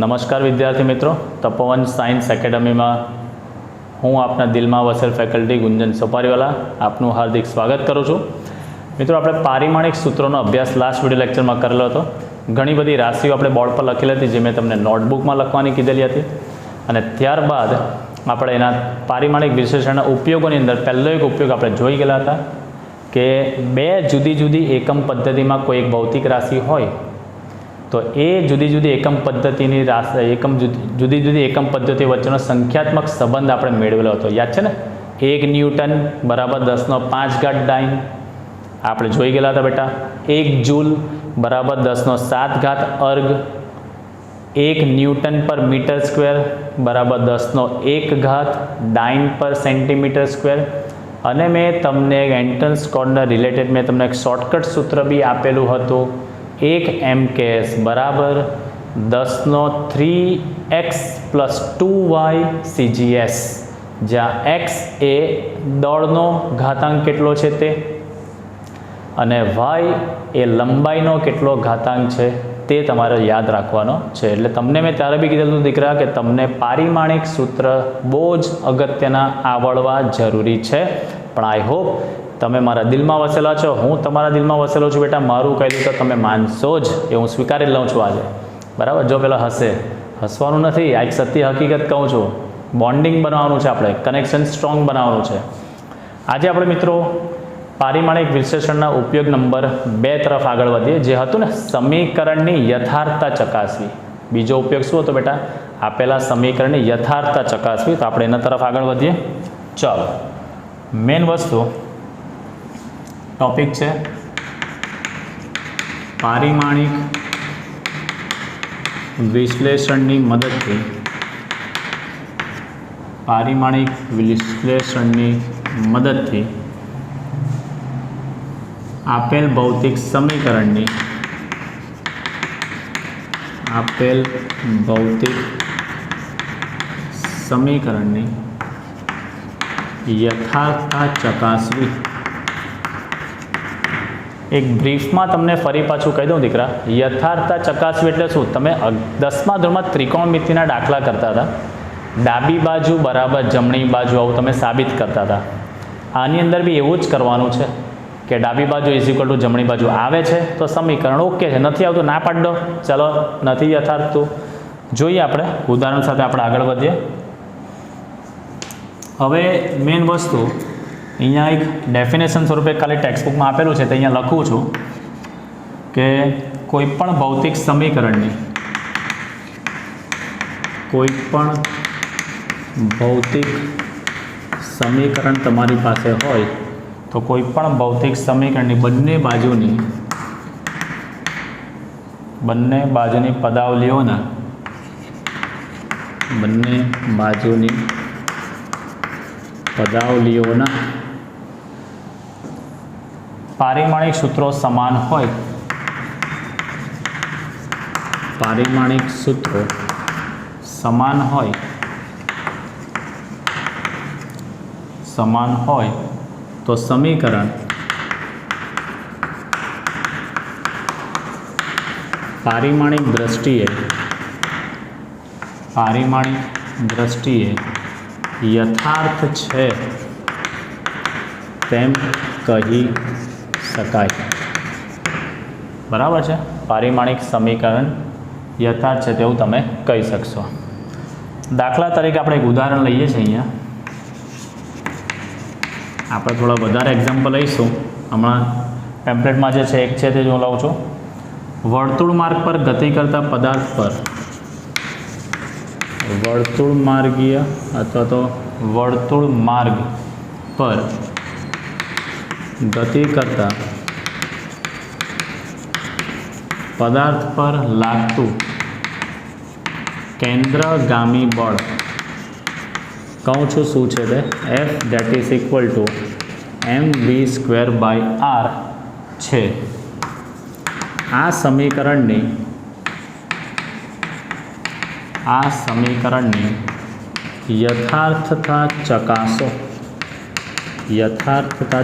નમસ્કાર વિદ્યાર્થી મિત્રો, તપોવન સાયન્સ એકેડમીમાં હું આપના દિલમાં વસેલ ફેકલ્ટી ગુંજન સોપારીવાલા આપનું હાર્દિક સ્વાગત કરું છું. મિત્રો, આપણે પારિમાણિક સૂત્રોનો અભ્યાસ લાસ્ટ વિડીયો લેક્ચરમાં કરેલો હતો. ઘણી બધી રાશિઓ આપણે બોર્ડ પર લખેલી હતી, જે મેં તમને નોટબુકમાં લખવાની કીધેલી હતી. અને ત્યારબાદ આપણે એના પારિમાણિક વિશ્લેષણના ઉપયોગોની અંદર પહેલો એક ઉપયોગ આપણે જોઈ ગયેલા હતા કે બે જુદી જુદી એકમ પદ્ધતિમાં કોઈ એક ભૌતિક રાશિ હોય તો એ જુદી જુદી એકમ પદ્ધતિની જુદી જુદી એકમ પદ્ધતિઓ વચ્ચેનો સંખ્યાત્મક સંબંધ આપણે મેળવેલો હતો. યાદ છે ને? 1 ન્યૂટન બરાબર 10⁵ ડાઇન આપણે જોઈ ગયેલા હતા બેટા. 1 જૂલ બરાબર 10⁵ અર્ગ, 1 ન્યૂટન પર મીટર સ્ક્વેર બરાબર 10⁻1 ડાઇન પર સેન્ટીમીટર સ્ક્વેર. અને મેં તમને એન્ટ્રન્સ કોડના રિલેટેડ મેં તમને એક શોર્ટકટ સૂત્ર બી આપેલું હતું. 1 MKS બરાબર 10⁻3x + 2y CGS, જ્યાં x એ દળનો ઘાતાંક કેટલો છે તે અને y એ લંબાઈનો કેટલો ઘાતાંક છે તે તમારે યાદ રાખવાનો છે. એટલે તમને મેં ત્યારે બી કીધેલું દીકરા કે તમને પારિમાણિક સૂત્ર બહુ જ અગત્યના આવડવા જરૂરી છે. પણ આઈ હોપ તમે મારા દિલમાં વસેલા છો, હું તમારા દિલમાં વસેલો છું બેટા. મારું કહેલું તો તમે માનશો જ, એ હું સ્વીકારી લઉં છું આજે. બરાબર? જો પેલા હસવાનું નથી, આ એક સત્ય હકીકત કહું છું. બોન્ડિંગ બનાવવાનું છે, આપણે કનેક્શન સ્ટ્રોંગ બનાવવાનું છે. આજે આપણે મિત્રો પારિમાણિક વિશ્લેષણના ઉપયોગ નંબર 2 તરફ આગળ વધીએ, જે હતું ને સમીકરણની યથાર્થતા ચકાસવી. બીજો ઉપયોગ શું હતો બેટા? આપેલા સમીકરણની યથાર્થતા ચકાસવી. તો આપણે એના તરફ આગળ વધીએ. ચાલો, મેન વસ્તુ ટોપિક છે પારિમાણિક વિશ્લેષણની મદદથી આપેલ ભૌતિક સમીકરણની યથાર્થતા ચકાસવી. એક બ્રીફમાં તમને ફરી પાછું કહી દઉં દીકરા, યથાર્થતા ચકાસવી એટલે શું? તમે 10મા ધોરણમાં ત્રિકોણમિતિના દાખલા કરતા હતા. ડાબી બાજુ બરાબર જમણી બાજુ આવું તમે સાબિત કરતા હતા. આની અંદર બી એવું જ કરવાનું છે કે ડાબી બાજુ = જમણી બાજુ આવે છે તો સમીકરણ ઓકે છે, નથી આવતું ના પાડ દો. ચાલો, નથી યથાર્થતું જોઈએ આપણે ઉદાહરણ સાથે આપણે આગળ વધીએ. હવે મેઇન વસ્તુ અહીંયા એક ડેફિનેશન સ્વરૂપે ખાલી ટેક્સ્ટબુકમાં આપેલું છે, તો અહીંયા લખું છું કે કોઈ પણ ભૌતિક સમીકરણ તમારી પાસે હોય તો કોઈ પણ ભૌતિક સમીકરણની બંને બાજુની પદાવલીઓના પારિમાણિક સૂત્રો સમાન હોય તો સમીકરણ પારિમાણિક દ્રષ્ટિએ યથાર્થ છે તેમ કહી શકાય. બરાબર છે? પારિમાણિક સમીકરણ યથાર્થ છે તેવું તમે કહી શકશો. દાખલા તરીકે આપણે એક ઉદાહરણ લઈએ છીએ. અહીંયા આપણે થોડા વધારે એક્ઝામ્પલ લઈશું. હમણાં પેમ્પલેટમાં જે છે એક છે તે હું લઉં છું. વર્તુળ માર્ગ પર ગતિ કરતા પદાર્થ પર વર્તુળ માર્ગ પર ગતિ કરતા પદાર્થ પર લાગતું કેન્દ્રગામી બળ, કહું છું શું છે તે, F = mv²/r છે. આ સમીકરણની યથાર્થતા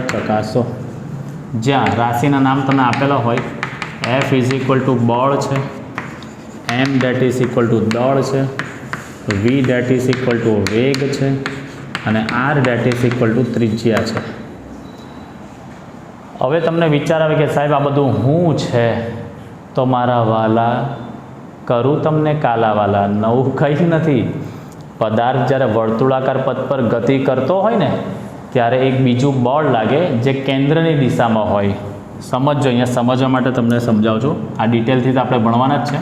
ચકાસો. જ્યાં રાશિના નામ તમે આપેલા હોય, F = બળ છે, M that is equal to દળ છે, V that is equal to વેગ છે અને R that is equal to ત્રિજ્યા છે. હવે તમને વિચાર આવે કે સાહેબ આ બધું શું છે? તો મારા વાલા, કરું તમને કાલાવાલા, નવું કંઈ નથી. પદાર્થ જ્યારે વર્તુળાકાર પથ પર ગતિ કરતો હોય ને ત્યારે એક બીજું બળ લાગે જે કેન્દ્રની દિશામાં હોય. સમજો, અહીંયા સમજવા માટે તમને સમજાવું છું. આ ડિટેલથી તો આપણે ભણવાના જ છે.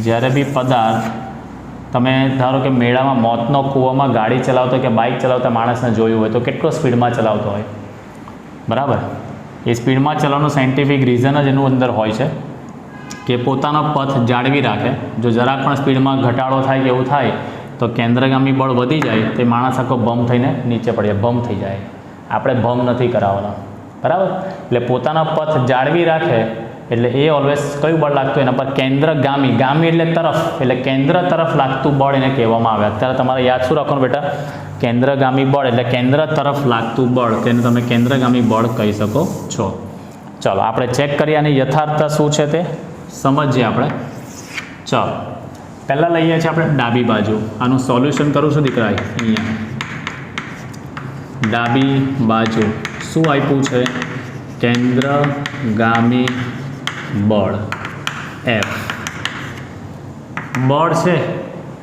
જ્યારે બી પદાર્થ, તમે ધારો કે મેળામાં મોતનો કૂવામાં ગાડી ચલાવતો કે બાઇક ચલાવતા માણસને જોયું હોય તો કેટલો સ્પીડમાં ચલાવતો હોય, બરાબર? એ સ્પીડમાં ચલાવવાનું સાયન્ટિફિક રીઝન જ એનું અંદર હોય છે કે પોતાનો પથ જાળવી રાખે. જો જરાક પણ સ્પીડમાં ઘટાડો થાય કે એવું થાય તો કેન્દ્રગામી બળ વધી જાય તો માણસ આખો બમ થઈને નીચે પડે, બમ થઈ જાય. આપણે બમ નથી કરાવવાનો, બરાબર? એટલે પોતાનો પથ જાળવી રાખે એટલે એ ઓલવેઝ કયું બળ લાગતું એના પર? કેન્દ્રગામી. ગામી એટલે તરફ, એટલે કેન્દ્ર તરફ લાગતું બળ એને કહેવામાં આવે. અત્યારે તમારે યાદ શું રાખવાનું બેટા? કેન્દ્રગામી બળ એટલે કેન્દ્ર તરફ લાગતું બળ, તેને તમે કેન્દ્રગામી બળ કહી શકો છો. ચાલો આપણે ચેક કરીએ આની યથાર્થતા શું છે તે સમજીએ આપણે. ચાલો પહેલાં લઈએ છીએ આપણે ડાબી બાજુ. આનું સોલ્યુશન કરું છું દીકરા. અહીંયા ડાબી બાજુ શું આપ્યું છે? કેન્દ્રગામી બળ એફ. બળ છે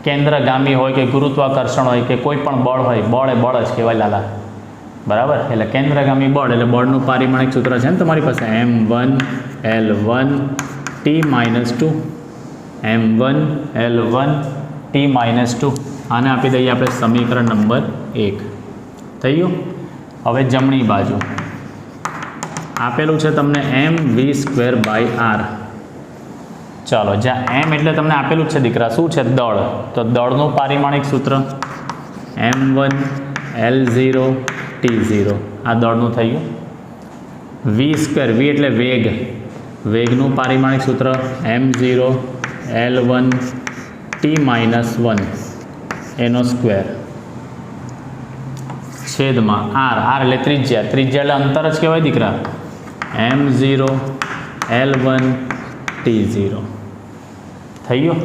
કેન્દ્રગામી હોય કે ગુરુત્વાકર્ષણ હોય કે કોઈ પણ બળ હોય, બળ એ બળ જ કહેવાય લાલા, બરાબર? એટલે કેન્દ્રગામી બળ એટલે બળનું પારિમાણિક સૂત્ર છે ને તમારી પાસે, m1l1 t-2, m1l1 t-2. આને આપી દઈએ આપણે સમીકરણ નંબર 1. થઈ ગયું? હવે જમણી બાજુ આપેલું છે તમને mv²/r. ચાલો, જ્યાં m એટલે તમને આપેલું છે દીકરા શું છે? દળ. તો દળનું પારિમાણિક સૂત્ર m1l0 t0. આ દળનું થઈ ગયું. v² v એટલે વેગ, વેગનું પારિમાણિક સૂત્ર m0l1 t-1 એનો સ્ક્વેર છેદમાં r. r એટલે ત્રિજ્યા, ત્રિજ્યા એટલે અંતર જ કહેવાય દીકરા. m0l1 t0. થઈ ગયો?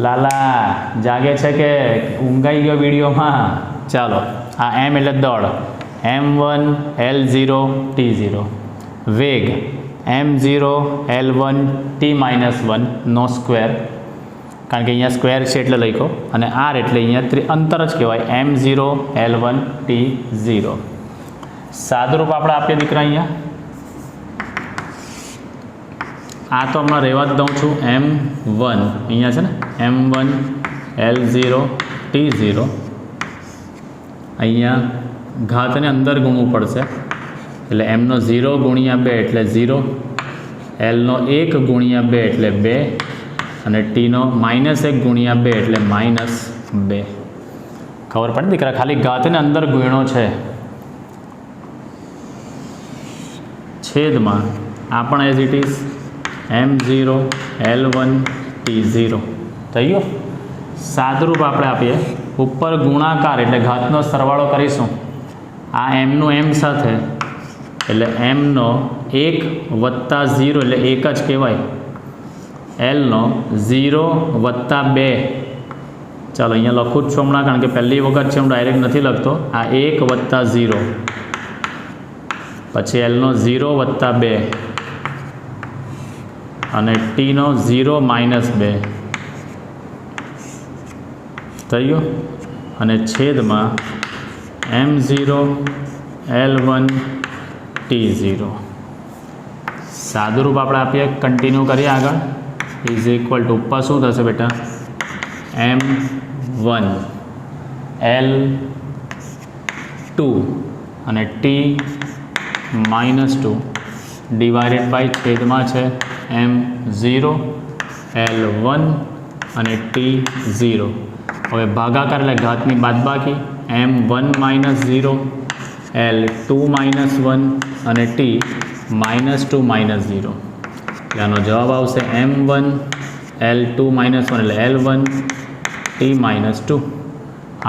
લાલા જાગે છે કે ઊંઘાઈ ગયો વિડીયોમાં? ચાલો, આ m એટલે દળ, m1l0 t0. વેગ m0l1 t-1 નો સ્ક્વેર, કારણ કે અહીંયા સ્ક્વેર છે એટલે લખો, અને r એટલે અહીંયા અંતર જ કહેવાય, m0l1 t0. સાદુરૂપ આપણે આપીએ દીકરા. અહીંયા આ તો હમણાં રહેવા જ દઉં છું. m1 અહીંયા છે ને, m1l0 t0. અહીંયા ઘાતને અંદર ગુણવું પડશે એટલે mનો 0 ગુણ્યા 2 એટલે 0, lનો 1 ગુણ્યા 2 એટલે 2 અને tનો -1 ગુણ્યા 2 એટલે -2. ખબર પડે દીકરા? ખાલી ઘાતને અંદર ગુણ્યો છે. છેદમાં આ પણ as it is m0l1 t0. થઈ ગયો? સાદરૂપ આપણે આપીએ. ઉપર ગુણાકાર એટલે ઘાતનો સરવાળો કરીશું. આ mનું m સાથે એટલે mનો 1 વત્તા 0 એટલે 1 જ કહેવાય. lનો 0 વત્તા 2. ચાલો અહીંયા લખું જ છું હમણાં, કારણ કે પહેલી વખત છે, હું ડાયરેક્ટ નથી લખતો. આ 1 વત્તા 0 પછી lનો 0 વત્તા 2 અને tનો 0 -2. થઈ ગયું? અને છેદમાં m0l1 t0. સાદુરૂપ આપણે આપીએ, કન્ટિન્યુ કરીએ આગળ. ઇઝ ઇક્વલ ટુ ઉપર શું થશે બેટા? m1l2 અને t-2 ડિવાઇડેડ બાય છેદમાં છે m0l1 અને t0. હવે ભાગાકાર એટલે ઘાતની બાદબાકી, m1 -0 l2 -1 અને t-2 -0. આનો જવાબ આવશે m1 l2 -1 એટલે l1 t-2.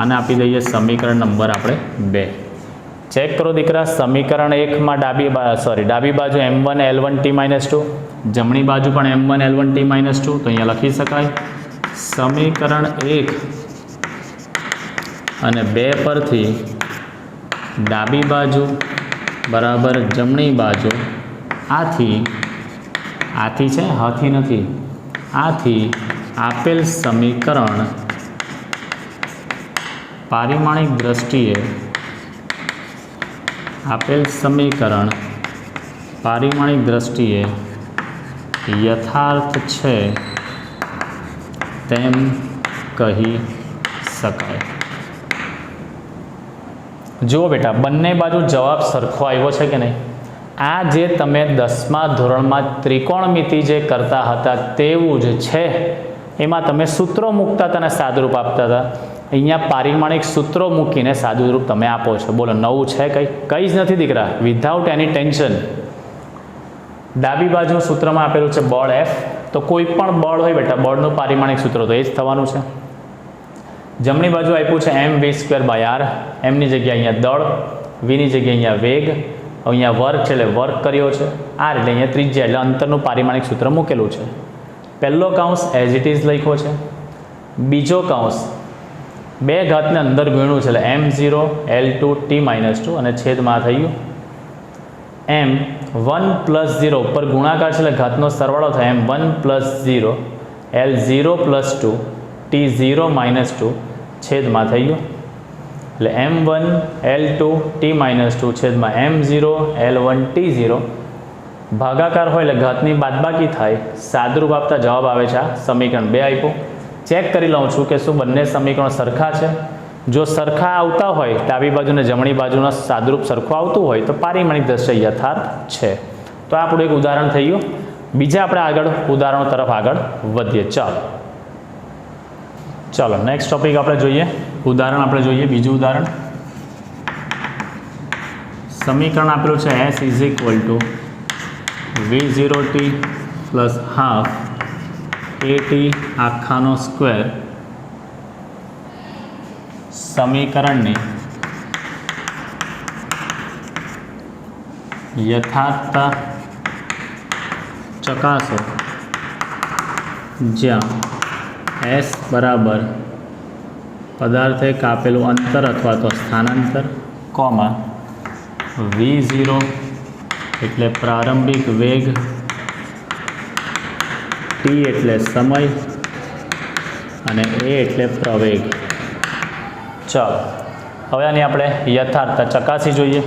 આને આપી દઈએ સમીકરણ નંબર આપણે 2. ચેક કરો દીકરા, સમીકરણ 1 માં ડાબી બાજુ m1 l1 t - 2, જમણી બાજુ પણ m1 l1 t - 2, તો અહીંયા લખી શકાય સમીકરણ 1 અને 2 પરથી ડાબી બાજુ બરાબર જમણી બાજુ આથી છે, હાથી નથી, આથી આપેલ સમીકરણ પારિમાણિક દ્રષ્ટિએ યથાર્થ છે તેમ કહી શકાય. જુઓ બેટા, બંને બાજુ જવાબ સરખો આવ્યો છે કે નહીં? આ જે તમે 10મા ધોરણમાં ત્રિકોણમિતિ જે કરતા હતા તેવું જ છે. એમાં તમે સૂત્રો મૂકતા હતા અને સાદુરૂપ આપતા હતા. અહીંયા પારિમાણિક સૂત્રો મૂકીને સાદુરૂપ તમે આપો છો. બોલો, નવું છે કંઈ જ નથી દીકરા, વિધાઉટ એની ટેન્શન. ડાબી બાજુ સૂત્રમાં આપેલું છે બળ F, તો કોઈ પણ બળ હોય બેટા, બળનું પારિમાણિક સૂત્ર તો એ જ થવાનું છે. જમણી બાજુ આપ્યું છે mv²/r, એમની જગ્યાએ અહીંયા દળ, વીની જગ્યાએ અહીંયા વેગ, અહીંયા વર્ક છે એટલે વર્ક કર્યો છે, આર એટલે અહીંયા ત્રિજ્યા એટલે અંતરનું પારિમાણિક સૂત્ર મૂકેલું છે. પહેલો કૌંસ એઝ ઇટ ઇઝ લખ્યો છે, બીજો કૌંસ 2 ઘાતને અંદર ગણ્યું છે એટલે m0 l2 t - 2 અને છેદમાં થયું m1 + 0 ઉપર ગુણાકાર છે એટલે ઘાતનો સરવાળો થાય m1 + 0 l0 + 2 t0 - 2 છેદમાં થયું એટલે m1 l2 t - 2 છેદમાં m0 l1 t0 ભાગાકાર હોય એટલે ઘાતની બાદબાકી થાય. સાદુરૂપ આપતા જવાબ આવે છે આ સમીકરણ 2 આપ્યું. ચેક કરી લઉં છું કે શું બંને સમીકરણો સરખા છે. જો સરખા આવતા હોય, ડાબી બાજુ અને જમણી બાજુનો સાદુરૂપ સરખું આવતું હોય તો પારિમાણિક દ્રષ્ટિએ યથાર્થ છે. તો આપણું એક ઉદાહરણ થઈ ગયું. બીજા આપણે ઉદાહરણો તરફ આગળ વધીએ. ચાલો નેક્સ્ટ ટોપિક આપણે જોઈએ. ઉદાહરણ આપણે જોઈએ, બીજું ઉદાહરણ. સમીકરણ આપેલું છે s = v0t + ½ at². સમીકરણની યથાર્થતા ચકાસો જ્યાં s બરાબર પદાર્થે કાપેલું અંતર અથવા તો સ્થાનાંતર, કોમા v0 એટલે પ્રારંભિક વેગ, t એટલે સમય અને a એટલે પ્રવેગ. ચાલો હવે આની આપણે યથાર્થતા ચકાસી જોઈએ.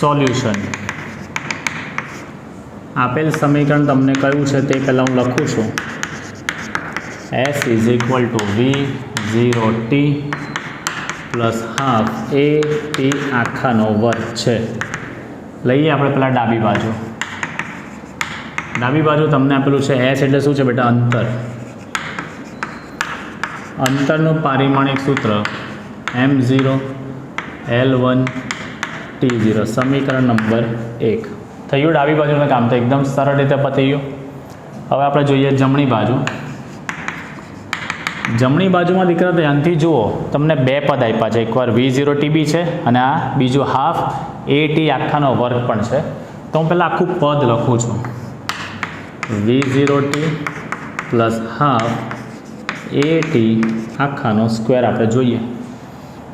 સોલ્યુશન. આપેલ સમીકરણ તમને કયું છે તે પહેલાં હું લખું છું. s = v0t + ½ at² છે. લઈએ આપણે પહેલાં ડાબી બાજુ. ડાબી બાજુ તમને આપેલું છે s એટલે શું છે બેટા? અંતર. અંતરનું પારિમાણિક સૂત્ર m0 l1 t0. સમીકરણ નંબર 1 થયું. ડાબી બાજુનું કામ તો એકદમ સરળ રીતે પતી ગયું. હવે આપણે જોઈએ જમણી બાજુ. જમણી બાજુમાં દીકરા ધ્યાનથી જુઓ, તમને 2 પદ આપ્યા છે. એકવાર v0tb છે અને આ બીજું ½ at² પણ છે. તો હું પહેલાં આખું પદ લખું છું. v0t + ½ at² આપણે જોઈએ.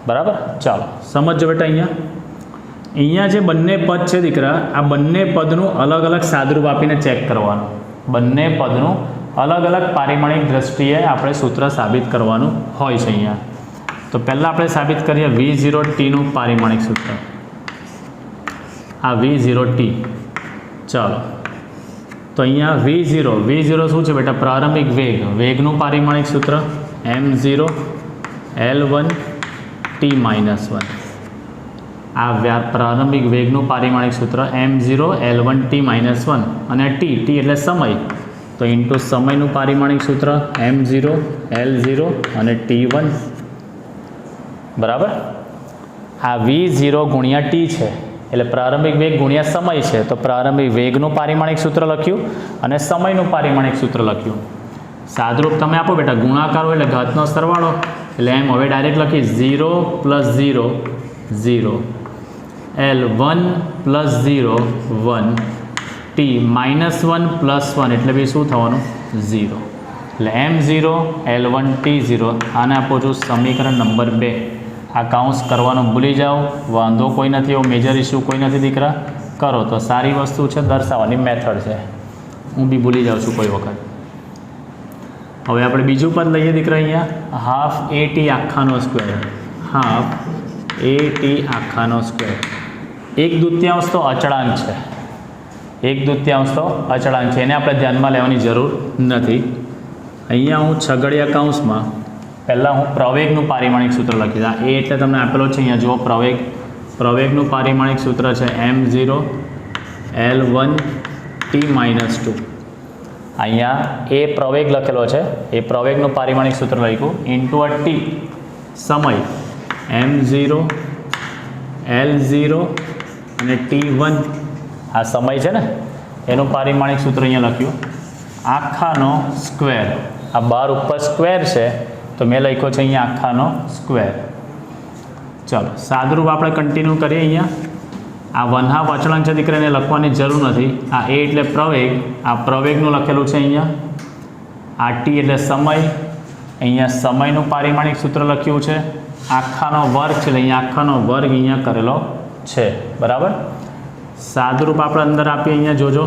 બરાબર? ચાલો સમજો બેટા. અહીંયા જે બંને પદ છે દીકરા, આ બંને પદનું અલગ અલગ સાદુરૂપ આપીને ચેક કરવાનું. બંને પદનું અલગ અલગ પારિમાણિક દ્રષ્ટિએ આપણે સૂત્ર સાબિત કરવાનું હોય છે અહીંયા. તો પહેલાં આપણે સાબિત કરીએ v0tનું પારિમાણિક સૂત્ર. આ v0t. ચાલો તો અહીંયા v0 શું છે બેટા? પ્રારંભિક વેગ. વેગનું પારિમાણિક સૂત્ર m0 l1 t-1. આ પ્રારંભિક વેગનું પારિમાણિક સૂત્ર m0 l1 t-1 અને t એટલે સમય, તો ઇન્ટુ સમયનું પારિમાણિક સૂત્ર m0 l0 અને t1. બરાબર? આ v0 ગુણ્યા t છે એટલે પ્રારંભિક વેગ ગુણ્યા સમય છે, તો પ્રારંભિક વેગનું પારિમાણિક સૂત્ર લખ્યું અને સમયનું પારિમાણિક સૂત્ર લખ્યું. સાદરૂપ તમે આપો બેટા, ગુણાકાર હોય એટલે ઘાતનો સરવાળો, એટલે એમ હવે ડાયરેક્ટ લખીશ 0 + 0 0 L1 + 0 1 T -1 + 1 એટલે બી શું થવાનું 0, એટલે M0 L1 T0 આને આપો છું સમીકરણ નંબર 2. આ કાઉન્સ કરવાનું ભૂલી જાઓ, વાંધો કોઈ નથી, એવો મેજર ઇસ્યુ કોઈ નથી દીકરા, કરો તો સારી વસ્તુ છે, દર્શાવવાની મેથડ છે, હું બી ભૂલી જાઉં છું કોઈ વખત. હવે આપણે બીજું પદ લઈએ દીકરા, અહીંયા હાફ AT આખાનો સ્ક્વેર, હાફ AT આખાનો સ્ક્વેર. 1/2 તો અચળાંક છે, 1/2 તો અચળાંક છે, એને આપણે ધ્યાનમાં લેવાની જરૂર નથી. અહીંયા હું છગડિયા કૌંસમાં પહેલાં હું પ્રવેગનું પારિમાણિક સૂત્ર લખીશ. આ એ એટલે તમને આપેલો છે અહીંયા જુઓ, પ્રવેગનું પારિમાણિક સૂત્ર છે M0 L1 T-2. અહીંયા એ પ્રવેગ લખેલો છે, એ પ્રવેગનું પારિમાણિક સૂત્ર લખ્યું ઇન્ટુ અ T સમય M0 L0 અને T1 આ સમય છે ને, એનું પારિમાણિક સૂત્ર અહીંયા લખ્યું આખાનો સ્ક્વેર. આ બાર ઉપર સ્ક્વેર છે તો મેં લખ્યો છે અહીંયા આખાનો સ્ક્વેર. ચાલો સાદરૂપ આપણે કન્ટિન્યુ કરીએ. અહીંયા આ 1/2 અચળાંક છે દીકરાને લખવાની જરૂર નથી. આ એ એટલે પ્રવેગ, આ પ્રવેગનું લખેલું છે અહીંયા. આ ટી એટલે સમય, અહીંયા સમયનું પારિમાણિક સૂત્ર લખ્યું છે, આખાનો વર્ગ છે એટલે અહીંયા આખાનો વર્ગ અહીંયા કરેલો છે, બરાબર. સાદરૂપ આપણે અંદર આપીએ, અહીંયા જોજો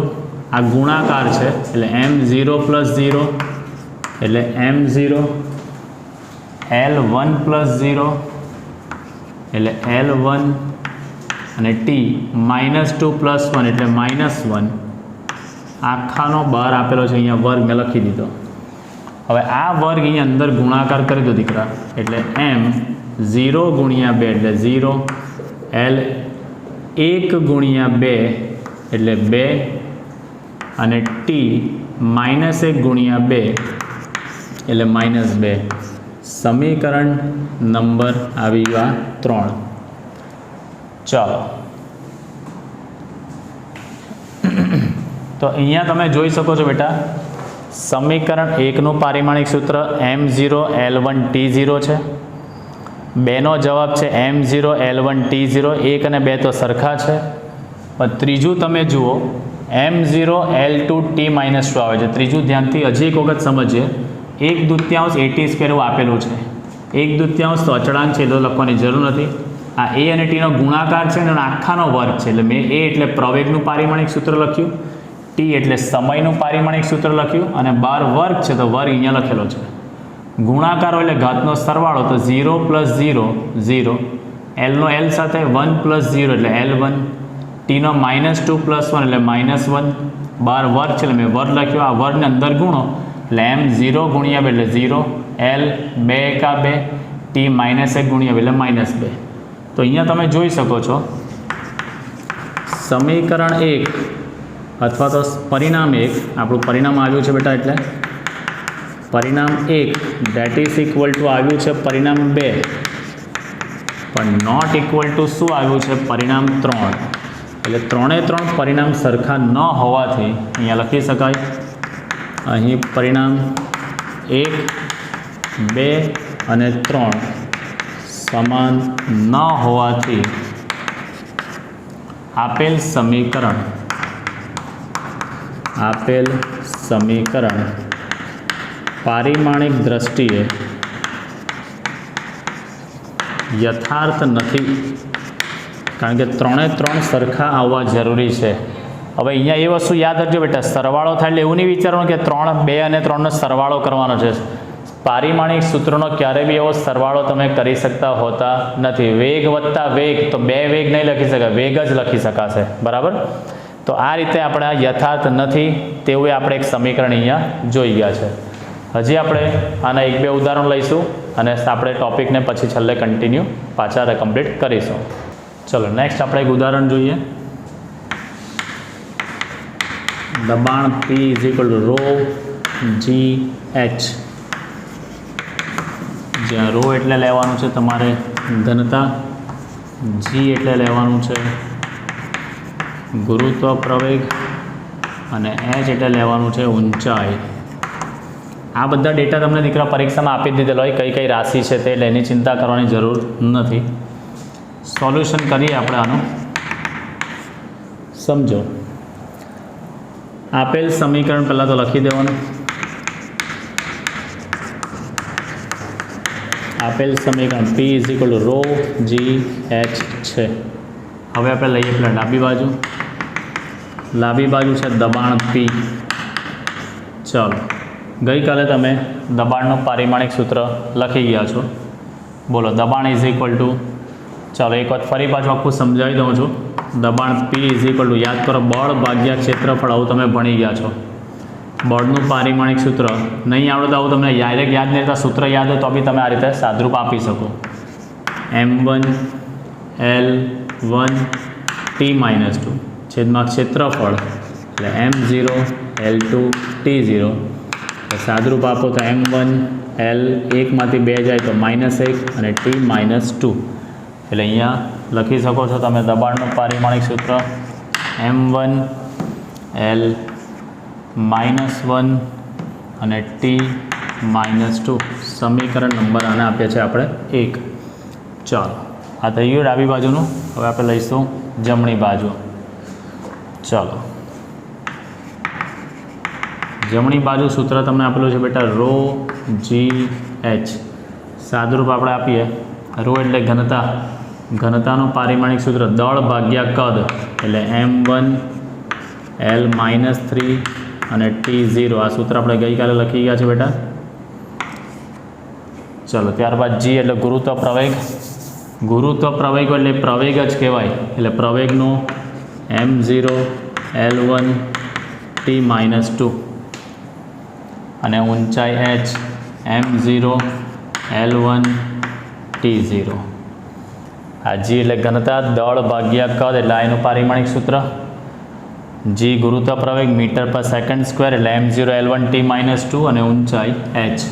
આ ગુણાકાર છે એટલે M0 + 0 એટલે M0 L1 + 0 એટલે L1 અને T -2 + 1 એટલે -1 આખાનો બહાર આપેલો છે, અહીંયા વર્ગ મેં લખી દીધો. હવે આ વર્ગ અહીંયા અંદર ગુણાકાર કરી દો દીકરા, એટલે M0 × 2 એટલે 0 L1 × 2 એટલે 2 અને T -1 × 2 એટલે -2. સમીકરણ નંબર આવી ગયો 3. ચાલો તો અહીંયા તમે જોઈ શકો છો બેટા, સમીકરણ 1નું પારિમાણિક સૂત્ર M0 L1 T0 છે, 2નો જવાબ છે M0 L1 T0, 1 અને 2 તો સરખા છે. પણ ત્રીજું તમે જુઓ M0 L2 T-2 આવે છે. ત્રીજું ધ્યાનથી હજી એક વખત સમજીએ, 1/2 AT² એવું આપેલું છે, 1/2 તો અચળાંક છે એટલે લખવાની જરૂર નથી. આ એ અને ટીનો ગુણાકાર છે અને આખાનો વર્ગ છે એટલે મેં એ એટલે પ્રવેગનું પારિમાણિક સૂત્ર લખ્યું, ટી એટલે સમયનું પારિમાણિક સૂત્ર લખ્યું અને 12 વર્ગ છે તો વર્ગ અહીંયા લખેલો છે. ગુણાકાર હોય એટલે ઘાતનો સરવાળો તો 0 + 0 0, Lનો L સાથે 1 + 0 એટલે L1, Tનો -2 + 1 એટલે -1, 12 વર્ગ છે એટલે મેં વર્ગ લખ્યો. આ વર્ગને અંદર ગુણો એટલે M0 × 2 એટલે 0, L 2 × 2, T -1 × 2 એટલે -2. તો અહીંયા તમે જોઈ શકો છો સમીકરણ 1 અથવા તો પરિણામ 1, આપણું પરિણામ આવ્યું છે બેટા, એટલે પરિણામ 1 ધેટ ઇઝ ઇક્વલ ટુ આવ્યું છે પરિણામ 2, પણ નોટ ઇક્વલ ટુ શું આવ્યું છે પરિણામ 3. એટલે 3 પરિણામ સરખા ન હોવાથી અહીંયા લખી શકાય, અહીં પરિણામ 1, 2 અને 3 સમાન ન હોવાથી આપેલ સમીકરણ પારિમાણિક દ્રષ્ટિએ યથાર્થ નથી, કારણ કે 3 સરખા આવવા જરૂરી છે. હવે અહીંયા એ વસ્તુ યાદ રાખજો બેટા, સરવાળો થાય એટલે એવું નહીં વિચારવાનું કે 3, 2 અને 3નો સરવાળો કરવાનો છે. પારિમાણિક સૂત્રનો ક્યારેય બી એવો સરવાળો તમે કરી શકતા હોતા નથી. વેગ વત્તા વેગ તો 2 વેગ નહીં લખી શકાય, વેગ જ લખી શકાશે, બરાબર. તો આ રીતે આપણે યથાર્થ નથી તેવું આપણે એક સમીકરણ અહીંયા જોઈ ગયા છે. હજી આપણે આના 1-2 ઉદાહરણ લઈશું અને આપણે ટોપિકને પછી છેલ્લે કન્ટિન્યુ પાછા કમ્પ્લીટ કરીશું. ચલો નેક્સ્ટ આપણે એક ઉદાહરણ જોઈએ. દબાણ P = ρ/GH, જ્યાં ρ એટલે લેવાનું છે તમારે ઘનતા, G એટલે લેવાનું છે ગુરુત્વ પ્રવેગ અને H એટલે લેવાનું છે ઊંચાઈ. આ બધા ડેટા તમને દીકરા પરીક્ષામાં આપી જ દીધેલો હોય, કઈ કઈ રાશિ છે તે, એટલે એની ચિંતા કરવાની જરૂર નથી. સોલ્યુશન કરીએ આપણે આનું. સમજો, આપેલ સમીકરણ પહેલાં તો લખી દેવાનું. આપેલ સમીકરણ P is equal to rho G H છે. હવે આપણે લઈએ પેલા ડાબી બાજુ. ડાબી બાજુ છે દબાણ P. ચાલો, ગઈકાલે તમે દબાણનું પારિમાણિક સૂત્ર લખી ગયા છો. બોલો, દબાણ ઇઝ ઇક્વલ ટુ, ચાલો એક વખત ફરી પાછું આખું સમજાવી દઉં છું. દબાણ P ઇઝ ઇક્વલ ટુ, યાદ કરો, બળ ભાગ્યા ક્ષેત્રફળ. આવું તમે ભણી ગયા છો. બળનું પારિમાણિક સૂત્ર નહીં આવડે તો આવું તમને ડાયરેક્ટ યાદ નહીં રહેતા, સૂત્ર યાદ હોય તો બી તમે આ રીતે સાદરૂપ આપી શકો. M1 L1 T-2 છેદમાં ક્ષેત્રફળ એટલે M0 L2 T0. સાદરૂપ આપો તો M1 L 1માંથી 2 જાય તો -1 અને T-2. એટલે અહીંયા લખી શકો છો તમે દબાણનું પારિમાણિક સૂત્ર M1 L -1 અને T-2. સમીકરણ નંબર આને આપ્યા છે આપણે 1. ચાલો, આ થઈ ગયું ડાબી બાજુનું. હવે આપણે લઈશું જમણી બાજુ. ચાલો, જમણી બાજુ સૂત્ર તમને આપેલું છે બેટા રો જી એચ. સાદરૂપ આપણે આપીએ. રો એટલે ઘનતા, ઘનતાનું પારિમાણિક સૂત્ર દળ ભાગ્યા કદ એટલે M1 L -3 અને T0. આ સૂત્ર આપણે ગઈકાલે લખી ગયા છે બેટા. ચલો, ત્યારબાદ G એટલે ગુરુત્વ પ્રવેગ. ગુરુત્વ પ્રવેગ એટલે પ્રવેગ જ કહેવાય. એટલે પ્રવેગનું M0 L1 T-2 અને ઊંચાઈ h M0 L1 T0. આ G એટલે ઘનતા, દળ ભાગ્યા કદ એટલે એનું પારિમાણિક સૂત્ર. G ગુરુત્વ પ્રવેગ મીટર પર સેકન્ડ સ્ક્વેર એટલે M0 L1 T-2 અને ઊંચાઈ h.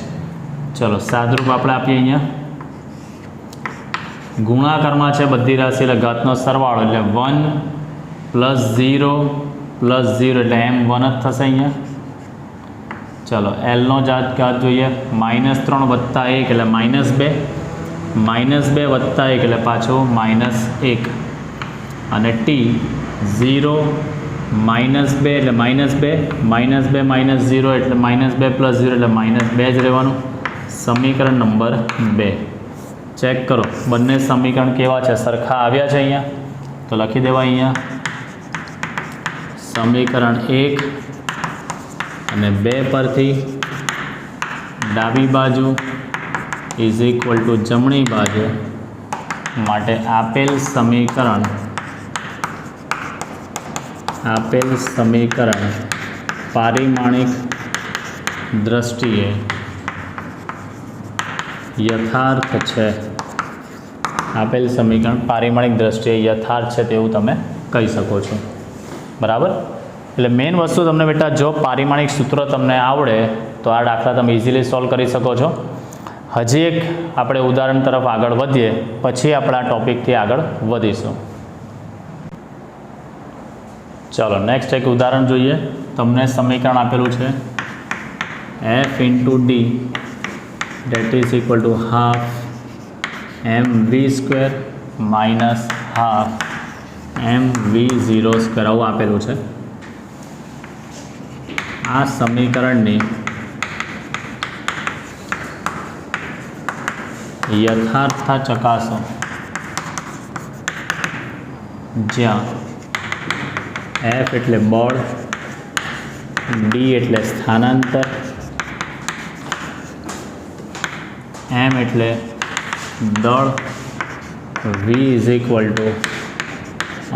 ચલો, સાદરૂપ આપણે આપીએ. અહીંયા ગુણાકારમાં છે બધી રાશિ એટલે ઘાતનો સરવાળો એટલે 1 + 0 + 0 એટલે M1 જ થશે અહીંયા. ચલો, Lનો ઘાત જોઈએ. -3 + 1 એટલે -2, -2 + 1 એટલે પાછું -1 અને T 0 -2 એટલે -2, -2 - 0 એટલે -2 + 0 એટલે -2 જ રહેવાનું. સમીકરણ નંબર 2. ચેક કરો બંને સમીકરણ કેવા છે, સરખા આવ્યા છે અહીંયા? તો લખી દેવા અહીંયા સમીકરણ 1 અને 2 પરથી ડાબી બાજુ ઇઝ ઇક્વલ ટુ જમણી બાજુ માટે આપેલ સમીકરણ પારિમાણિક દ્રષ્ટિએ યથાર્થ છે. આપેલ સમીકરણ પારિમાણિક દ્રષ્ટિએ યથાર્થ છે તેવું તમે કહી શકો છો. બરાબર? એટલે મેઇન વસ્તુ તમને બેટા જો પારિમાણિક સૂત્રો તમને આવડે તો આ દાખલા તમે ઇઝીલી સોલ્વ કરી શકો છો. હજી એક આપણે ઉદાહરણ તરફ આગળ વધીએ પછી આપણે આ ટોપિકથી આગળ વધીશું. ચાલો, નેક્સ્ટ એક ઉદાહરણ જોઈએ. તમને સમીકરણ આપેલું છે F × D that is equal to ½ mv² - ½ mv02 આવું આપેલું છે. આ સમીકરણની યથાર્થતા ચકાસો જ્યાં F એટલે બળ, D એટલે સ્થાનાંતર, M એટલે દળ, V ઇઝ ઇક્વલ ટુ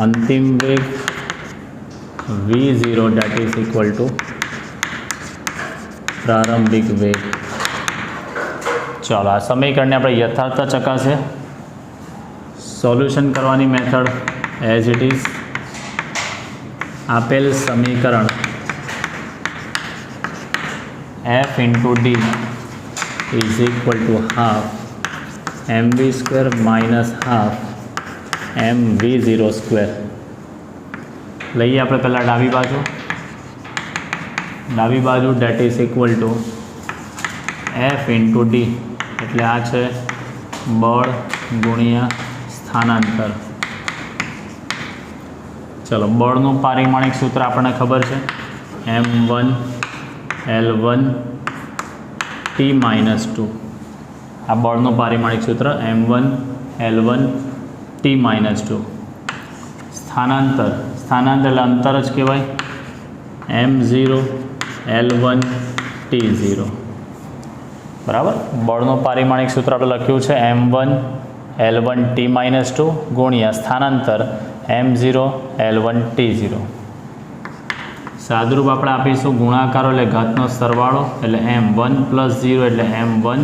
અંતિમ વેગ, V0 that is equal to પ્રારંભિક વેગ. ચાલો, આ સમીકરણને આપણે યથાર્થતા ચકાસીએ. સોલ્યુશન કરવાની મેથડ એઝ ઇટ ઇઝ. આપેલ સમીકરણ F × D is equal to ½ mv² - ½ mv02. લઈએ આપણે પહેલાં ડાબી બાજુ. ડાબી બાજુ date is equal to f into D, એટલે આ છે બળ ગુણ્યા સ્થાનાંતર. ચલો, બળનું પારિમાણિક સૂત્ર આપણને ખબર છે, m1L1 T-2. આ બળનું પારિમાણિક સૂત્ર m1L1 T-2. સ્થાનાંતર એટલે અંતર જ કહેવાય, m0L1 T0. બરાબર. બળનું પારિમાણિક સૂત્ર આપણે લખ્યું છે m1L1 T-2 ગુણ્યા સ્થાનાંતર m0L1 T0. સાદુરૂપ આપણે આપીશું ગુણાકારો એટલે ઘાતનો સરવાળો, એટલે m1 + 0 એટલે m1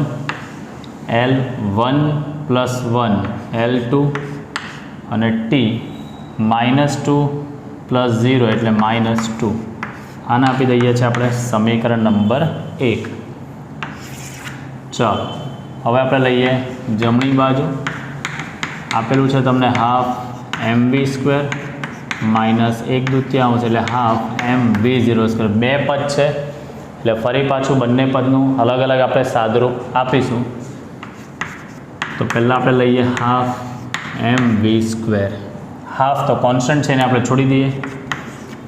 L1 + 1 L2 અને T -2 + 0 એટલે -2. આને આપી દઈએ છીએ આપણે સમીકરણ નંબર 1. ચાલો, હવે આપણે લઈએ જમણી બાજુ. આપેલું છે તમને ½ mv² -1/2 એટલે ½ mv02. બે પદ છે એટલે ફરી પાછું બંને પદનું અલગ અલગ આપણે સાદુરૂપ આપીશું. તો પહેલાં આપણે લઈએ ½ mv². હાફ તો કોન્સ્ટન્ટ છે એને આપણે છોડી દઈએ.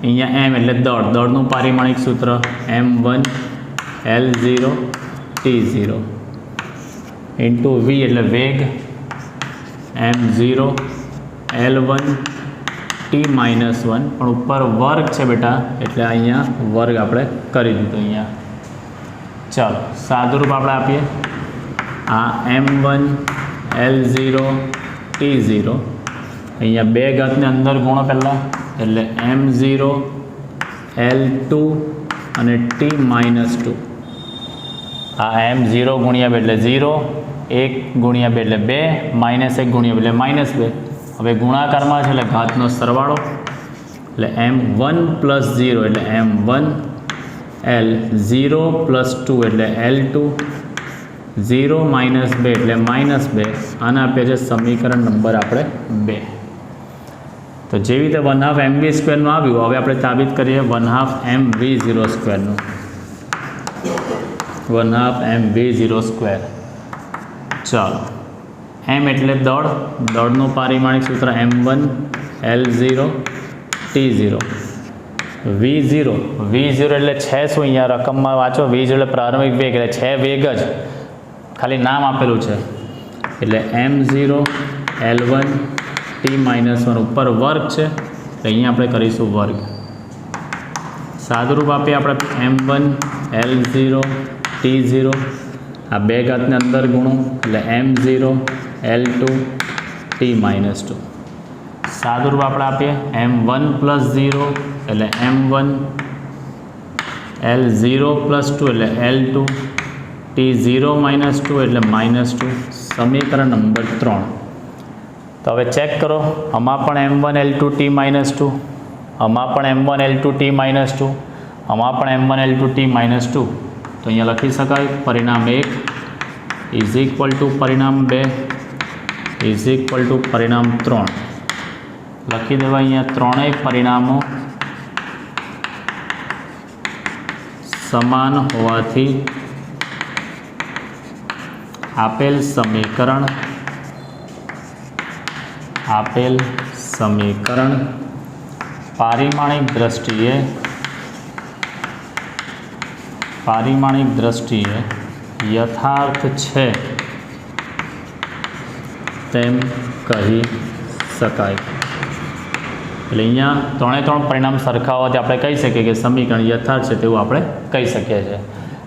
અહીંયા m એટલે દળનું પારિમાણિક સૂત્ર m1L0 T0 ઇન્ટુ v એટલે વેગ m0L1 T-1, પણ ઉપર વર્ગ છે બેટા એટલે અહીંયા વર્ગ આપણે કરી દીધો અહીંયા. ચાલો, સાદુરૂપ આપણે આપીએ. આ m1L0 T0 અહીંયા બે ઘાતને અંદર ગુણો પહેલાં, એટલે m0L2 અને T-2. આ m0 ગુણ્યા 2 એટલે 0, 1 ગુણ્યા 2 એટલે 2, -1 ગુણ્યા 2 એટલે -2. હવે ગુણાકારમાં છે એટલે ઘાતનો સરવાળો, એટલે m1 + 0 એટલે m1 L0 + 2 એટલે L2, 0 - 2 એટલે -2. આને આપીએ છે સમીકરણ નંબર આપણે 2. તો જેવી રીતે 1/2 mv² આવ્યું, હવે આપણે સાબિત કરીએ 1/2 mv02. 1/2 mv02. ચાલો, m એટલે દળનું પારિમાણિક સૂત્ર m1L0 T0. v0 એટલે છે શું, અહીંયા રકમમાં વાંચો. v0 એટલે પ્રારંભિક વેગ, એટલે છે વેગ જ, ખાલી નામ આપેલું છે. એટલે m0L1 T-1 ઉપર વર્ગ છે, એટલે અહીંયા આપણે કરીશું વર્ગ. સાદુરૂપ આપીએ આપણે m1L0 T0. આ બે ઘાતને અંદર ગુણો એટલે m0L2 T-2. સાદુરૂપ આપણે આપીએ m1 + 0 એટલે m1 L0 + 2 એટલે L2, T0 - 2 એટલે -2. સમીકરણ નંબર 3. તો હવે ચેક કરો, આમાં પણ m1L2 T-2, આમાં પણ m1L2 T-2, આમાં પણ m1L2 T-2. તો અહીંયા લખી શકાય પરિણામ 1 = પરિણામ 2 = પરિણામ 3. લખી દેવા અહીંયા ત્રણેય પરિણામો સમાન હોવાથી આપેલ સમીકરણ પારિમાણિક દ્રષ્ટિએ યથાર્થ છે તેમ કહી શકાય. એટલે અહીંયા ત્રણ પરિણામ સરખા હોવાથી આપણે કહી શકીએ કે સમીકરણ યથાર્થ છે તેવું આપણે કહી શકીએ છીએ.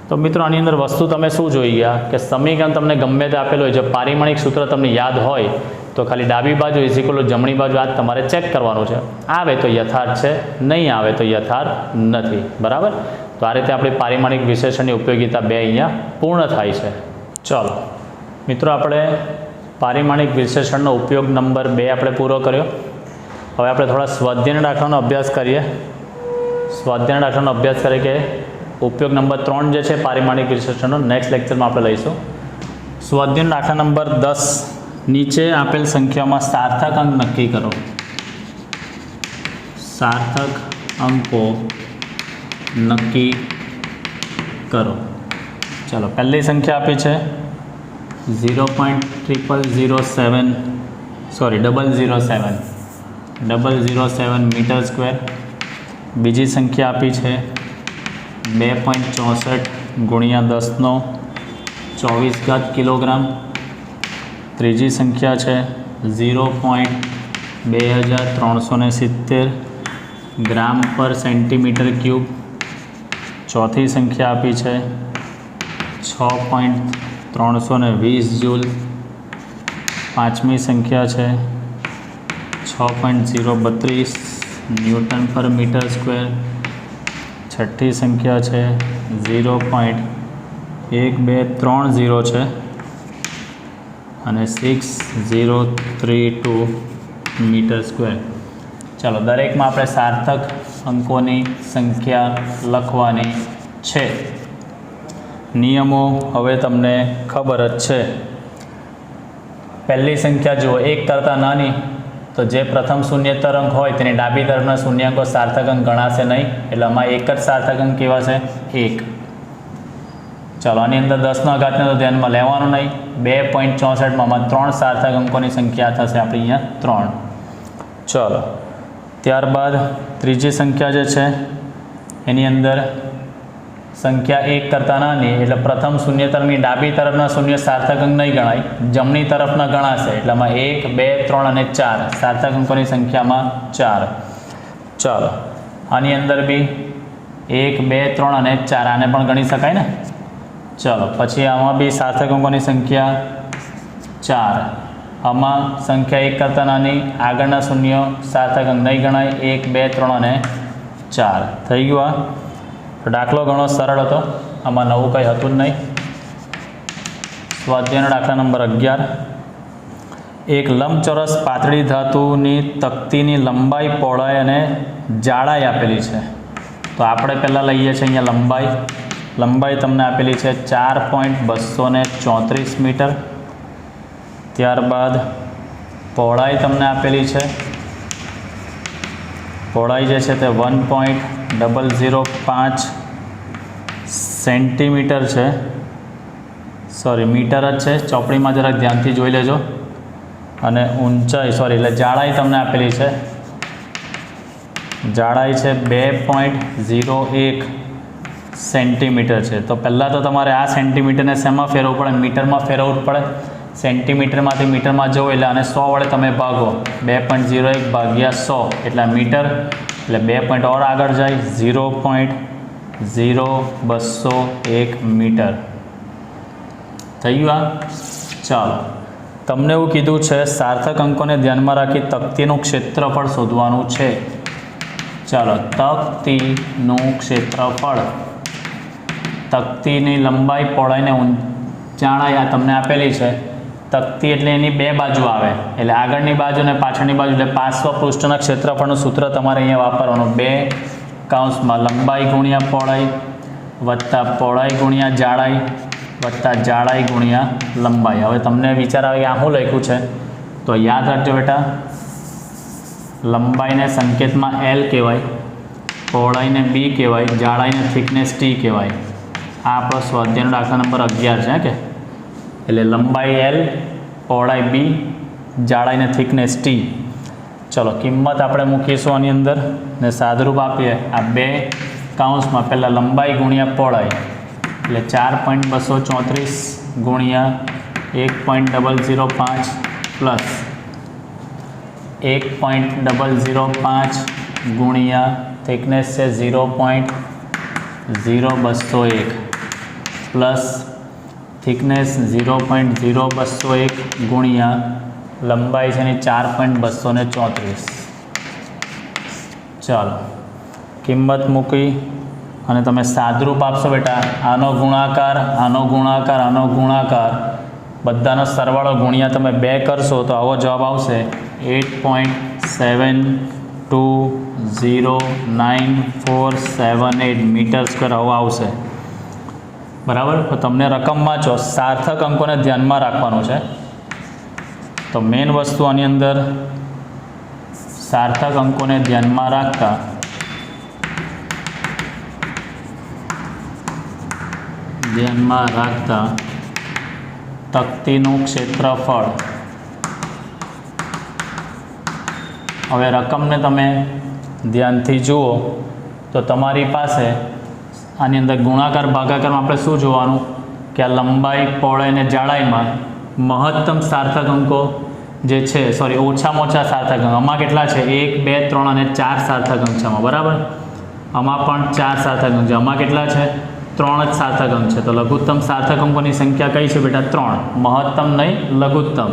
તો મિત્રો, આની અંદર વસ્તુ તમે શું જોઈ ગયા કે સમીકરણ તમને ગમે તે આપેલું હોય, જો પારિમાણિક સૂત્ર તમને યાદ હોય તો ખાલી ડાબી બાજુ = જમણી બાજુ આ તમારે ચેક કરવાનું છે. આવે તો યથાર્થ છે, નહીં આવે તો યથાર્થ નથી. બરાબર. તો આ રીતે આપણી પારિમાણિક વિશ્લેષણની ઉપયોગિતા 2 અહીંયા પૂર્ણ થાય છે. ચાલો મિત્રો, આપણે પારિમાણિક વિશ્લેષણનો ઉપયોગ નંબર 2 આપણે પૂરો કર્યો. હવે આપણે થોડા સ્વાધ્યાયના દાખલાનો અભ્યાસ કરીએ. સ્વાધ્યાયના દાખલાનો અભ્યાસ કરીએ કે ઉપયોગ નંબર 3 જે છે પારિમાણિક વિશ્લેષણનો નેક્સ્ટ લેક્ચરમાં આપણે લઈશું. સ્વાધ્યાયનો દાખલા નંબર 10. નીચે આપેલ સંખ્યામાં સાર્થક અંક નક્કી કરો. સાર્થક અંકો નક્કી કરો. चलो पहली संख्या आपी है 0.0007 सॉरी 007 मीटर स्क्वेर। बीजी संख्या आपी है 2.64 गुणिया 10⁻²4 किलोग्राम। तीजी संख्या है 0.2370 ग्राम पर सेंटीमीटर क्यूब। चौथी संख्या आपी है 6.320 जूल। पांचमी संख्या है 6.032 न्यूटन पर मीटर स्क्वेर। छठी संख्या है 0.1230 है અને 6032 मीटर स्क्वेर। चलो दरेक में આપણે સાર્થક અંકોની સંખ્યા લખવાની છે। નિયમો હવે તમને ખબર જ છે। પહેલી સંખ્યા જુઓ 1 કરતાં નાની તો જે પ્રથમ શૂન્યેતર અંક હોય તેની ડાબી તરફના શૂન્યાંકો સાર્થક અંક ગણાશે નહીં, એટલે આમાં એક જ સાર્થક અંક કહેવાશે 1। चलो आनी अंदर 10 घात ने तो ध्यान में लेवानुं नहीं। 2.64 में 3 सार्थक अंकों की संख्या थशे आपणी अहींया 3। चलो त्यारबाद त्रीजी संख्या जे छे एनी अंदर संख्या 1 करता नानी एटले प्रथम शून्यतरनी डाबी तरफना शून्य सार्थक अंक नहीं गणाय, जमणी तरफना गणाशे। एटले आमां 1, 2, 3 અને 4 सार्थक अंकों की संख्या में 4। चलो आनी अंदर भी 1, 2, 3 અને 4 आने पण गणी शकाय ने। चलो पछी आमां बी सार्थक अंकों की संख्या 4। आमां संख्या 1 करता नानी आगळना शून्य सार्थक अंक नहीं गणाय, 1, 2, 3 અને 4 थई गयुं। आ तो दाखलो घणो सरळ हतो, आमां नवुं कंई हतुं ज नहीं। स्वाध्यायनो दाखला नंबर 11। एक लंबचोरस पातળી धातुनी तकतीनी लंबाई पહોળાઈ અને જાડાઈ आपेली है। तो आपणे पहेला लईए छीए अहींया लंबाई। लंबाई तमने आपेली है 4.234 मीटर। त्यारबाद पહોળાઈ तमने आपेली है, पહોળાઈ जे छे ते 1.005 सेंटीमीटर है। सॉरी मीटर ज छे, चौपड़ी में जरा ध्यानथी जोई लेजो। अने ऊंचाई सॉरी एटले जाड़ाई तमने आपेली है, जाड़ाई है 2.01 सेंटीमीटर है। तो पहला तो तमारे आ सेंटीमीटर ने शेमां फेरववुं पड़े, मीटर में फेरववुं पड़े। सेंटीमीटर में मीटर में जवो एटले आने 100 वडे तमे भागो, 2.01 भाग्या 100 एटले मीटर, एटले 2 पॉइंट और आगळ जाय 0.0201 मीटर थई गयुं। आ चलो तमने एवुं कीधुं छे सार्थक अंकों ने ध्यान में राखी तकतीनुं क्षेत्रफळ शोधवानुं छे। चलो तकतीनुं क्षेत्रफळ, तकतीनी लंबाई पહોળાઈ ने जाड़ाई आ तमने आपेली है। तकती एटले एनी बे बाजू आवे, एटले आगळनी बाजू ने पाछळनी बाजू एटले 500 पृष्ठना क्षेत्रफळनुं सूत्र तमारे अहींया वापरवानुं। 2 काउंसमां लंबाई गुणिया पહોળાઈ वत्ता पહોળાઈ गुणिया जाड़ाई वत्ता जाड़ाई गुणिया लंबाई। हवे तमने विचार आवे कि आ शुं लख्युं छे, तो याद राखजो बेटा, लंबाई ने संकेत में एल कहेवाय, पહોળાઈ ने बी कहेवाय, जाड़ाई ने थिकनेस टी कहेवाय। आ आपणो स्वाध्यायनो दाखला नंबर 11 है कि एटले लंबाई एल, पહોળાઈ बी, जाड़ाई ने थिकनेस टी। चलो किंमत आपणे मूकीशुं आनी अंदर ने सादरूप आपीए। आ 2 काउंस में पहला लंबाई गुणिया पહોળાઈ एटले 4.234 गुणिया 1.005 प्लस 1.005 गुणिया थिकनेस से 0.0201 प्लस थिकनेस 0.0201 गुणिया लंबाई है 4.234। चलो किंमत मूकी अने तमे सादरूप आपशो बेटा। आनो गुणाकार, आनो गुणाकार, आनो गुणाकार बधानो सरवाळो गुणिया तमे 2 करशो तो आवो जवाब आवशे 8.720947 मीटर स्क्वेर आवो आवशे। बराबर। तो तमने रकम वाँचो, सार्थक अंकों ने ध्यान में राखवानुं छे। तो मेन वस्तु आनी अंदर सार्थक अंकों ने ध्यान में राखता ધ્યાનમાં રાખતા તકતીનું ક્ષેત્રફળ, હવે રકમને તમે ધ્યાનથી જુઓ તો તમારી પાસે આની અંદર ગુણાકાર ભાગાકારમાં આપણે શું જોવાનું કે આ લંબાઈ, પહોળાઈ અને જાડાઈમાં મહત્તમ સાર્થક અંકો જે છે, સોરી ઓછામાં ઓછા સાર્થક અંક આમાં કેટલા છે? 1, 2, 3 અને 4 સાર્થક અંક છે આમાં, બરાબર. આમાં પણ 4 સાર્થક અંક છે. આમાં કેટલા છે? 3 જ સાર્થક અંક છે. તો લઘુત્તમ સાર્થક અંકોની સંખ્યા કઈ છે બેટા? 3. મહત્તમ નહીં, લઘુત્તમ.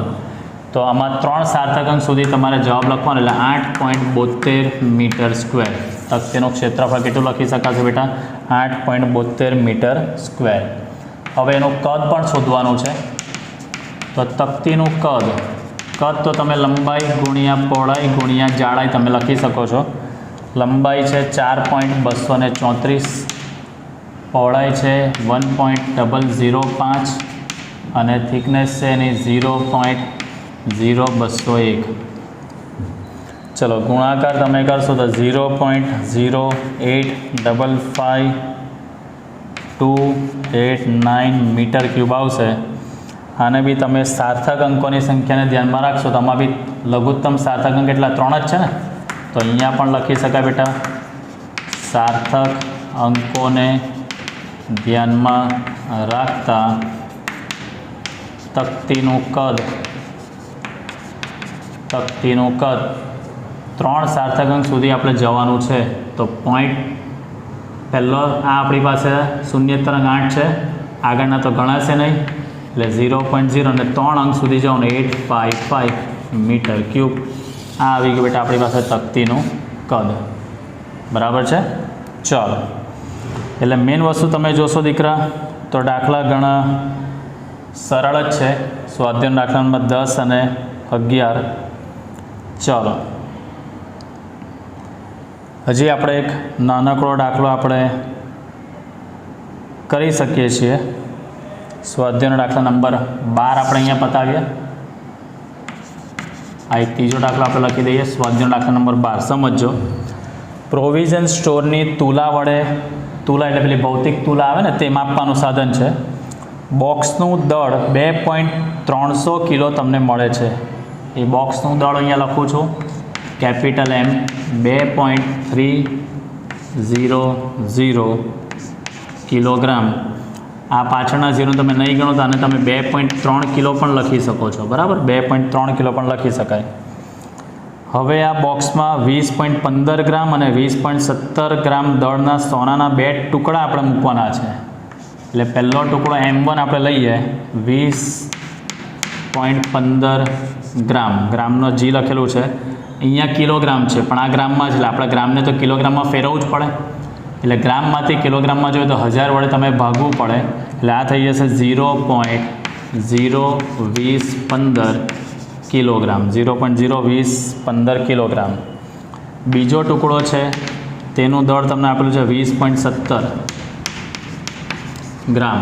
તો આમાં 3 સાર્થક અંક સુધી તમારે જવાબ લખવાનો, એટલે 8.72 મીટર સ્ક્વેર. તકતીનું ક્ષેત્રફળ કેટલું લખી શકાશે બેટા? 8.72 મીટર સ્ક્વેર. હવે એનું કદ પણ શોધવાનું છે. તો તકતીનું કદ તો તમે લંબાઈ ગુણ્યા પહોળાઈ ગુણ્યા જાડાઈ તમે લખી શકો છો. લંબાઈ છે 4.234, પહોળાઈ છે 1.005 અને થિકનેસ છે એની 0.0201. ચલો ગુણાકાર તમે કરશો તો 0.0855289 મીટર ક્યુબ આવશે. આને બી તમે સાર્થક અંકોની સંખ્યાને ધ્યાનમાં રાખશો તો આમાં બી લઘુત્તમ સાર્થક અંક કેટલા? 3 જ છે ને. તો અહીંયા પણ લખી શકાય બેટા, સાર્થક અંકોને ધ્યાનમાં રાખતા તકતીનું કદ 3 સાર્થક અંક સુધી આપણે જવાનું છે. તો પોઈન્ટ પહેલો આ આપણી પાસે શૂન્યતર અંક 8 છે, આગળના તો ગણાશે નહીં, એટલે 0.0 અને 3 અંક સુધી જવાનું 855 મીટર ક્યુબ. આ આવી ગયું બેટા આપણી પાસે તકતીનું કદ, બરાબર છે. ચાલો, એટલે મેઇન વસ્તુ તમે જોશો દીકરા તો દાખલા ઘણા સરળ જ છે. સ્વાધ્યાય દાખલા નંબર 10 અને 11. ચાલો, હજી આપણે એક નાનકડો દાખલો આપણે કરી શકીએ છીએ. સ્વાધ્યાયનો દાખલા નંબર 12 આપણે અહીંયા પતાવીએ. આ એક ત્રીજો દાખલો આપણે લખી દઈએ. સ્વાધ્યાયનો દાખલા નંબર 12 સમજો. પ્રોવિઝન સ્ટોરની તુલા વડે, તુલા એટલે પેલી ભૌતિક તુલા આવે ને તે માપવાનું સાધન છે. બોક્સનું દળ 2.300 કિલો તમને મળે છે. એ બોક્સનું દળ અહીંયા લખું છું, કેપિટલ M, 2.300 કિલોગ્રામ. આ પાછળના ઝીરો તમે નહીં ગણો તો આને તમે 2.3 કિલો પણ લખી શકો છો, બરાબર. 2.3 કિલો પણ લખી શકાય. હવે આ બોક્સમાં 20.15 ગ્રામ અને 20.17 ગ્રામ દળના સોનાના 2 ટુકડા આપણે મૂકવાના છે. એટલે પહેલો ટુકડો M1 આપણે લઈએ, 20.15 ગ્રામ. ગ્રામનો G લખેલું છે, અહીંયા કિલોગ્રામ છે પણ આ ગ્રામમાં જ, એટલે આપણે ગ્રામને તો કિલોગ્રામમાં ફેરવવું જ પડે. એટલે ગ્રામમાંથી કિલોગ્રામમાં જોઈએ તો 1000 વડે તમે ભાગવું પડે. એટલે આ થઈ જશે 0.02015 કિલોગ્રામ. 0.02015 કિલોગ્રામ. બીજો ટુકડો છે તેનું દળ તમને આપેલું છે 20.17 ગ્રામ.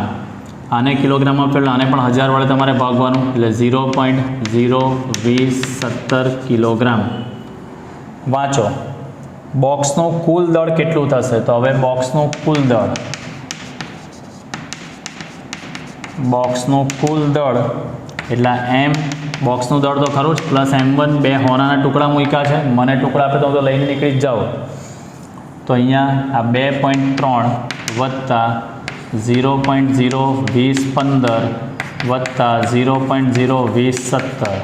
આને કિલોગ્રામમાં ફેરવું, આને પણ 1000 વડે તમારે ભાગવાનું, એટલે 0.02017 કિલોગ્રામ. વાંચો, બોક્સનું કુલ દળ કેટલું થશે? તો હવે બોક્સનું કુલ દળ એટલે M, બોક્સનું દળ તો ખરું જ, પ્લસ M1 2 હોનાના ટુકડા મૂક્યા છે. મને ટુકડા આપે તો હું તો લઈને નીકળી જ જાઉં. તો અહીંયા આ 2.3 વત્તા 0.02015 વત્તા 0.02017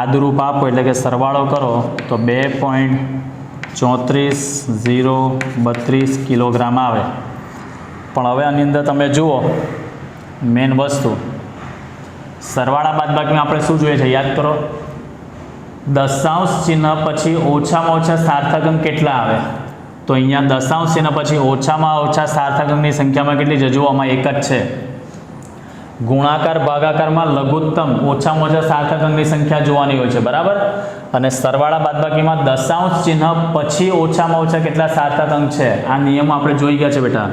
આદુરૂપ આપો એટલે કે સરવાળો કરો તો 2.34032 કિલોગ્રામ આવે. પણ હવે આની અંદર તમે જુઓ મેન વસ્તુ, સરવાળા બાદબાકીમાં આપણે શું જોઈએ છે યાદ કરો. દશાંશ ચિહ્ન પછી ઓછામાં ઓછા સાર્થક અંક કેટલા આવે? તો અહીંયા દશાંશ ચિહ્ન પછી ઓછામાં ઓછા સાર્થક અંકની સંખ્યામાં કેટલી છે? જુઓ આમાં એક જ છે. ગુણાકાર ભાગાકારમાં લઘુત્તમ ઓછામાં ઓછા સાર્થક અંકની સંખ્યા જોવાની હોય છે, બરાબર. અને સરવાળા બાદબાકીમાં દશાંશ ચિહ્ન પછી ઓછામાં ઓછા કેટલા સાર્થક અંક છે આ નિયમ આપણે જોઈ ગયા છે બેટા.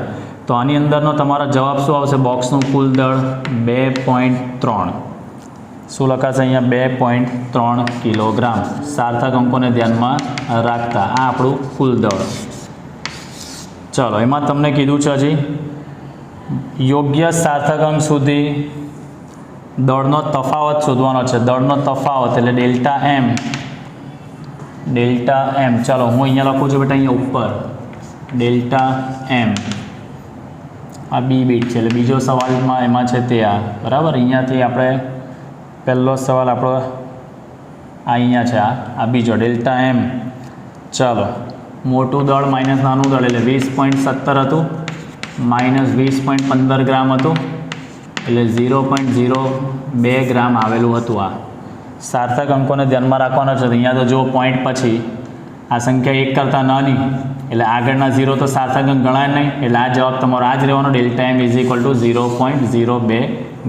તો આની અંદરનો તમારો જવાબ શું આવશે? બોક્સનું કુલ દળ 2.3. શું લખાશે અહીંયા? 2.3 કિલોગ્રામ. સાર્થક અંકોને ધ્યાનમાં રાખતા આ આપણું કુલ દળ. ચાલો, એમાં તમને કીધું છે હજી યોગ્ય સાર્થક અંક સુધી દળનો તફાવત શોધવાનો છે. દળનો તફાવત એટલે ડેલ્ટા એમ. ચાલો હું અહીંયા લખું છું બેટા, અહીંયા ઉપર ડેલ્ટા એમ. આ બી બીટ છે એટલે બીજો સવાલમાં એમાં છે તે આ બરાબર. અહીંયાથી આપણે પહેલો સવાલ આપણો અહીંયા છે, આ બીજો ડેલ્ટા એમ. ચાલો મોટું દળ માઇનસ નાનું દળ એટલે 20.17 હતું માઇનસ 20.15 ગ્રામ હતું એટલે 0.02 ગ્રામ આવેલું હતું. આ સાર્થક અંકોને ધ્યાનમાં રાખવાનો છે. અહીંયા તો જો પોઈન્ટ પછી આ સંખ્યા 1 કરતાં નાની એટલે આગળના 0 તો સાર્થક અંક ગણાય નહીં, એટલે આ જવાબ તમારો આ જ રહેવાનો. Delta M is equal to 0.02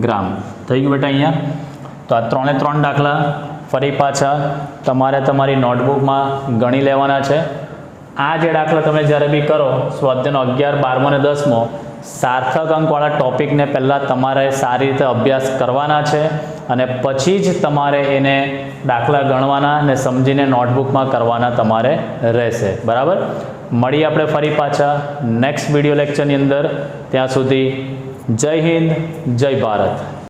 gram. થઈ ગયું બેટા અહીંયા. તો આ 3 દાખલા ફરી પાછા તમારે તમારી નોટબુકમાં ગણી લેવાના છે. આ જે દાખલા તમે જ્યારે બી કરો સ્વાધ્યાયનો 11, 12 અને 10મો સાર્થક અંકવાળા ટોપિકને પહેલાં તમારે સારી રીતે અભ્યાસ કરવાના છે અને પછી જ તમારે એને દાખલા ગણવાના અને સમજીને નોટબુકમાં કરવાના તમારે રહેશે. બરાબર. મળીએ આપણે ફરી પાછા નેક્સ્ટ વિડીયો લેક્ચરની અંદર. ત્યાં સુધી જય હિન્દ, જય ભારત.